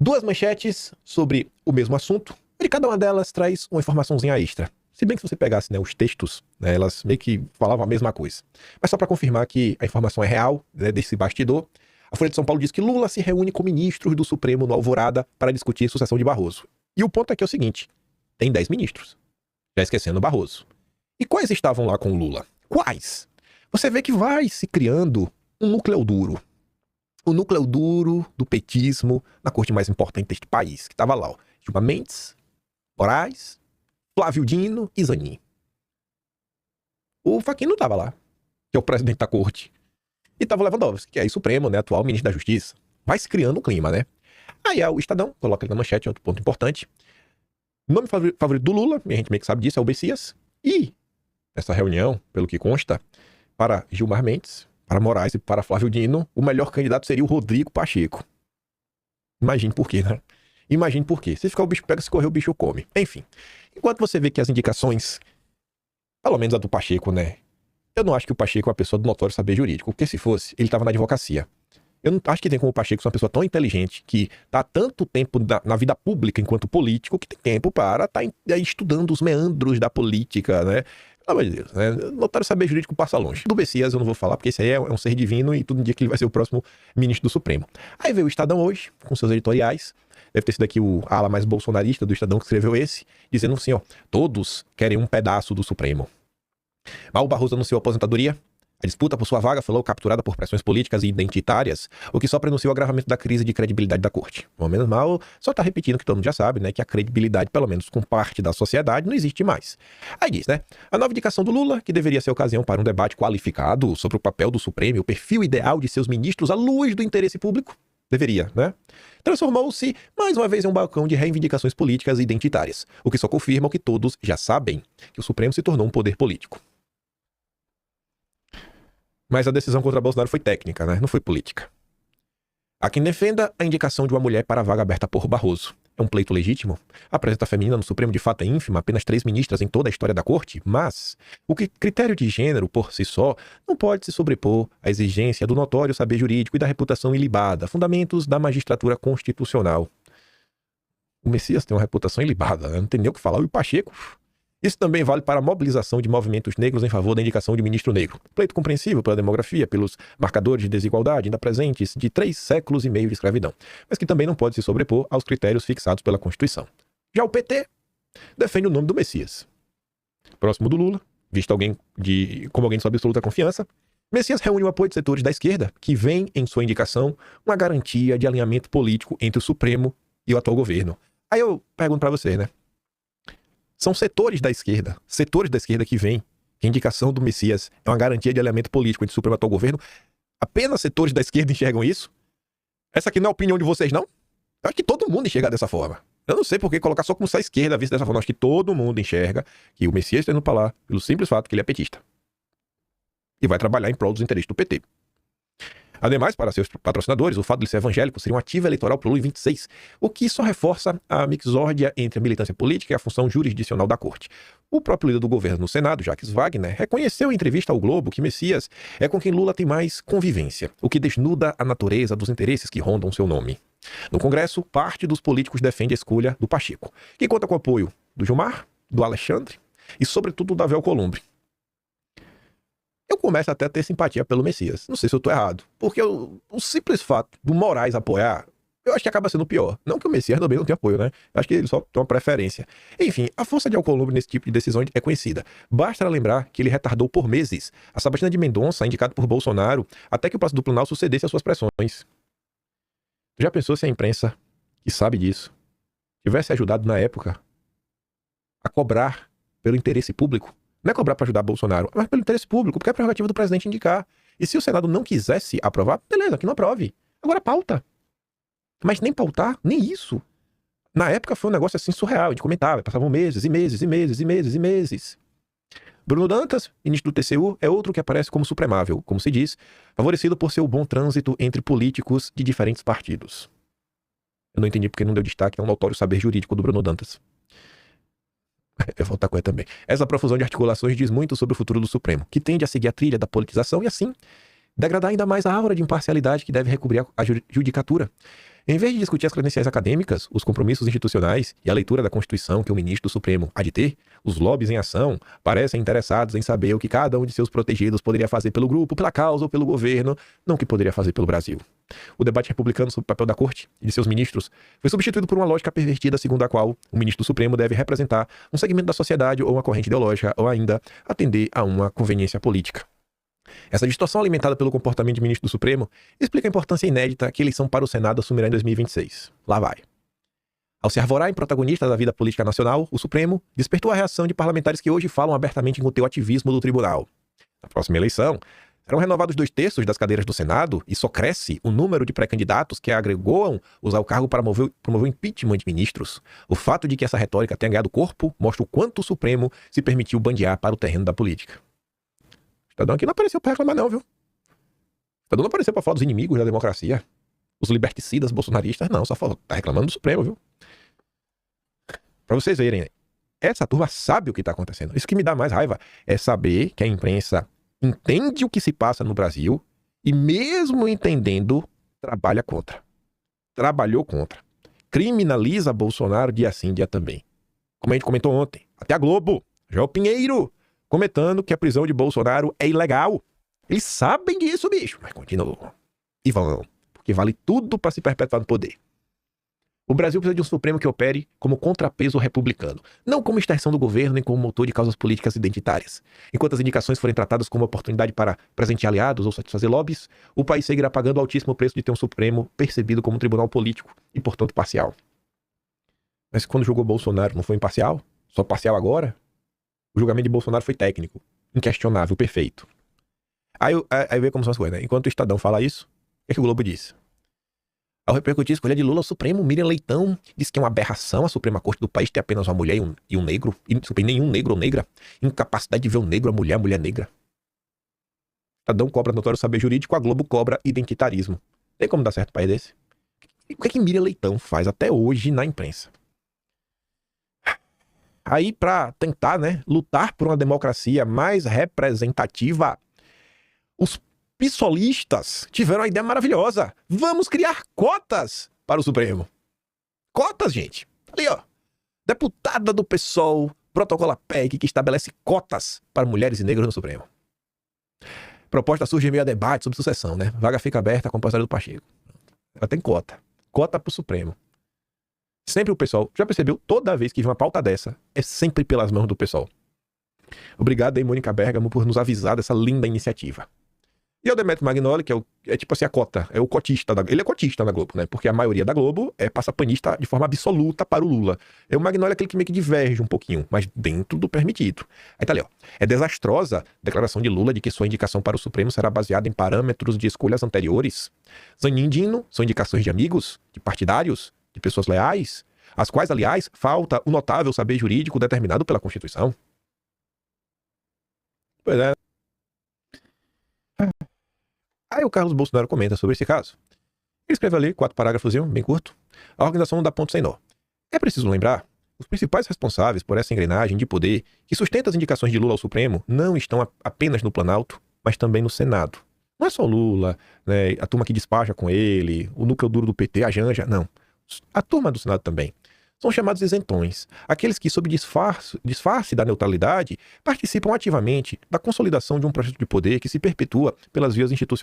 Duas manchetes sobre o mesmo assunto, e cada uma delas traz uma informaçãozinha extra. Se bem que se você pegasse, né, os textos, né, elas meio que falavam a mesma coisa. Mas só para confirmar que a informação é real, né, desse bastidor, a Folha de São Paulo diz que Lula se reúne com ministros do Supremo no Alvorada para discutir sucessão de Barroso. E o ponto aqui é o seguinte, tem 10 ministros, já esquecendo Barroso. E quais estavam lá com Lula? Quais? Você vê que vai se criando um núcleo duro. O núcleo duro do petismo na corte mais importante deste país, que estava lá, ó. Gilmar Mendes, Moraes, Flávio Dino e Zanin. O Fachin não estava lá, que é o presidente da corte. E estava o Lewandowski, que é aí Supremo, né, atual ministro da Justiça. Vai se criando um clima, né? Aí o Estadão, coloca ele na manchete, outro ponto importante. Nome favorito do Lula, e a gente meio que sabe disso, é o Messias. E essa reunião, pelo que consta, para Gilmar Mendes, para Moraes e para Flávio Dino, o melhor candidato seria o Rodrigo Pacheco. Imagine por quê, né? Imagine por quê. Se ficar o bicho pega, se correr o bicho come. Enfim, enquanto você vê que as indicações, pelo menos a do Pacheco, né? Eu não acho que o Pacheco é uma pessoa do notório saber jurídico, porque se fosse, ele estava na advocacia. Eu não acho que tem como o Pacheco ser uma pessoa tão inteligente, que está há tanto tempo na vida pública enquanto político, que tem tempo para estar estudando os meandros da política, né? Pelo amor de Deus, né? Notário saber jurídico passa longe. Do Messias eu não vou falar, porque esse aí é um ser divino e todo dia que ele vai ser o próximo ministro do Supremo. Aí veio o Estadão hoje, com seus editoriais. Deve ter sido aqui a ala mais bolsonarista do Estadão que escreveu esse, dizendo assim, ó, todos querem um pedaço do Supremo. Mal Barroso anunciou a aposentadoria. A disputa por sua vaga foi capturada por pressões políticas e identitárias, o que só prenunciou o agravamento da crise de credibilidade da corte. Ao menos Mal só tá repetindo que todo mundo já sabe, né, que a credibilidade, pelo menos com parte da sociedade, não existe mais. Aí diz, né, a nova indicação do Lula, que deveria ser ocasião para um debate qualificado sobre o papel do Supremo e o perfil ideal de seus ministros à luz do interesse público, deveria, né? Transformou-se, mais uma vez, em um balcão de reivindicações políticas e identitárias, o que só confirma o que todos já sabem, que o Supremo se tornou um poder político. Mas a decisão contra Bolsonaro foi técnica, né? Não foi política. Há quem defenda a indicação de uma mulher para a vaga aberta por Barroso. É um pleito legítimo? A presença feminina no Supremo de fato é ínfima, apenas 3 ministras em toda a história da corte, mas o critério de gênero, por si só, não pode se sobrepor à exigência do notório saber jurídico e da reputação ilibada, fundamentos da magistratura constitucional. O Messias tem uma reputação ilibada, né? Não tem nem o que falar. E o Pacheco... Isso também vale para a mobilização de movimentos negros em favor da indicação de ministro negro. Pleito compreensível pela demografia, pelos marcadores de desigualdade ainda presentes de 3 séculos e meio de escravidão, mas que também não pode se sobrepor aos critérios fixados pela Constituição. Já o PT defende o nome do Messias. Próximo do Lula, visto como alguém de sua absoluta confiança, Messias reúne o apoio de setores da esquerda, que vem em sua indicação uma garantia de alinhamento político entre o Supremo e o atual governo. Aí eu pergunto para você, né? São setores da esquerda que veem que a indicação do Messias é uma garantia de alinhamento político entre o Supremo e o atual governo. Apenas setores da esquerda enxergam isso? Essa aqui não é a opinião de vocês, não? Eu acho que todo mundo enxerga dessa forma. Eu não sei por que colocar só como se a esquerda visse dessa forma. Eu acho que todo mundo enxerga que o Messias está indo para lá pelo simples fato que ele é petista. E vai trabalhar em prol dos interesses do PT. Ademais, para seus patrocinadores, o fato de ele ser evangélico seria um ativo eleitoral para o Lula em 26, o que só reforça a mixórdia entre a militância política e a função jurisdicional da corte. O próprio líder do governo no Senado, Jacques Wagner, reconheceu em entrevista ao Globo que Messias é com quem Lula tem mais convivência, o que desnuda a natureza dos interesses que rondam seu nome. No Congresso, parte dos políticos defende a escolha do Pacheco, que conta com o apoio do Gilmar, do Alexandre e, sobretudo, do Davi Alcolumbre. Eu começo até a ter simpatia pelo Messias. Não sei se eu tô errado. Porque o simples fato do Moraes apoiar, eu acho que acaba sendo pior. Não que o Messias também não tenha apoio, né? Eu acho que ele só tem uma preferência. Enfim, a força de Alcolumbre nesse tipo de decisão é conhecida. Basta lembrar que ele retardou por meses a Sabatina de Mendonça, indicado por Bolsonaro, até que o Palácio do Planalto sucedesse às suas pressões. Já pensou se a imprensa, que sabe disso, tivesse ajudado na época a cobrar pelo interesse público? Não é cobrar para ajudar Bolsonaro, mas pelo interesse público, porque é a prerrogativa do presidente indicar. E se o Senado não quisesse aprovar, beleza, que não aprove. Agora pauta. Mas nem pautar, nem isso. Na época foi um negócio assim surreal, a gente comentava, passavam meses e meses e meses e meses e meses. Bruno Dantas, ministro do TCU, é outro que aparece como supremável, como se diz, favorecido por seu bom trânsito entre políticos de diferentes partidos. Eu não entendi porque não deu destaque ao notório saber jurídico do Bruno Dantas. Eu vou Coelho também. Essa profusão de articulações diz muito sobre o futuro do Supremo, que tende a seguir a trilha da politização e, assim, degradar ainda mais a aura de imparcialidade que deve recobrir a judicatura. Em vez de discutir as credenciais acadêmicas, os compromissos institucionais e a leitura da Constituição que o ministro do Supremo há de ter, os lobbies em ação parecem interessados em saber o que cada um de seus protegidos poderia fazer pelo grupo, pela causa ou pelo governo, não o que poderia fazer pelo Brasil. O debate republicano sobre o papel da Corte e de seus ministros foi substituído por uma lógica pervertida segundo a qual o ministro do Supremo deve representar um segmento da sociedade ou uma corrente ideológica ou ainda atender a uma conveniência política. Essa distorção alimentada pelo comportamento de ministro do Supremo explica a importância inédita que a eleição para o Senado assumirá em 2026. Lá vai. Ao se arvorar em protagonista da vida política nacional, o Supremo despertou a reação de parlamentares que hoje falam abertamente em conter o ativismo do tribunal. Na próxima eleição, serão renovados 2/3 das cadeiras do Senado e só cresce o número de pré-candidatos que agregam usar o cargo para promover o impeachment de ministros. O fato de que essa retórica tenha ganhado corpo mostra o quanto o Supremo se permitiu bandear para o terreno da política. O Estadão aqui não apareceu para reclamar não, viu? O Estadão não apareceu para falar dos inimigos da democracia. Os liberticidas bolsonaristas, não, só falou, tá reclamando do Supremo, viu? Para vocês verem, essa turma sabe o que está acontecendo. Isso que me dá mais raiva é saber que a imprensa entende o que se passa no Brasil e, mesmo entendendo, trabalha contra. Trabalhou contra. Criminaliza Bolsonaro dia sim, dia também. Como a gente comentou ontem, até a Globo, João Pinheiro, comentando que a prisão de Bolsonaro é ilegal. Eles sabem disso, bicho, mas continuam. E vão, porque vale tudo para se perpetuar no poder. O Brasil precisa de um Supremo que opere como contrapeso republicano, não como extensão do governo nem como motor de causas políticas identitárias. Enquanto as indicações forem tratadas como oportunidade para presentear aliados ou satisfazer lobbies, o país seguirá pagando o altíssimo preço de ter um Supremo percebido como um tribunal político e, portanto, parcial. Mas quando julgou Bolsonaro não foi imparcial? Só parcial agora? O julgamento de Bolsonaro foi técnico, inquestionável, perfeito. Aí vê como são as coisas, né? Enquanto o Estadão fala isso, o que o Globo disse? Ao repercutir a escolha de Lula ao Supremo, Miriam Leitão diz que é uma aberração a Suprema Corte do país ter apenas uma mulher e um negro, e nenhum negro ou negra, incapacidade de ver o negro, a mulher negra. Estadão cobra notório saber jurídico, a Globo cobra identitarismo. Tem como dar certo um país desse? E o que é que Miriam Leitão faz até hoje na imprensa? Aí, para tentar, né, lutar por uma democracia mais representativa, os pissolistas tiveram uma ideia maravilhosa. Vamos criar cotas para o Supremo. Cotas, gente. Ali, ó. Deputada do PSOL protocola PEC que estabelece cotas para mulheres e negros no Supremo. Proposta surge em meio a debate sobre sucessão, né? Vaga fica aberta com a passaria do Pacheco. Ela tem cota. Cota para o Supremo. Sempre o PSOL. Já percebeu? Toda vez que vem uma pauta dessa, é sempre pelas mãos do PSOL. Obrigado aí, Mônica Bergamo, por nos avisar dessa linda iniciativa. E o Demetrio Magnoli, que é tipo assim a cota, é o cotista ele é cotista na Globo, né? Porque a maioria da Globo é passapanista de forma absoluta para o Lula. O Magnoli é aquele que meio que diverge um pouquinho, mas dentro do permitido. Aí tá ali, ó. É desastrosa a declaração de Lula de que sua indicação para o Supremo será baseada em parâmetros de escolhas anteriores. Zanin e Dino são indicações de amigos, de partidários, de pessoas leais, as quais, aliás, falta o notável saber jurídico determinado pela Constituição. Pois é. Aí o Carlos Bolsonaro comenta sobre esse caso. Ele escreve ali 4 parágrafos, bem curto. A organização não dá ponto sem nó. É preciso lembrar, os principais responsáveis por essa engrenagem de poder que sustenta as indicações de Lula ao Supremo não estão apenas no Planalto, mas também no Senado. Não é só o Lula, né, a turma que despacha com ele, o núcleo duro do PT, a Janja, não. A turma do Senado também. São chamados isentões, aqueles que, sob disfarce da neutralidade, participam ativamente da consolidação de um projeto de poder que se perpetua pelas vias institucionais.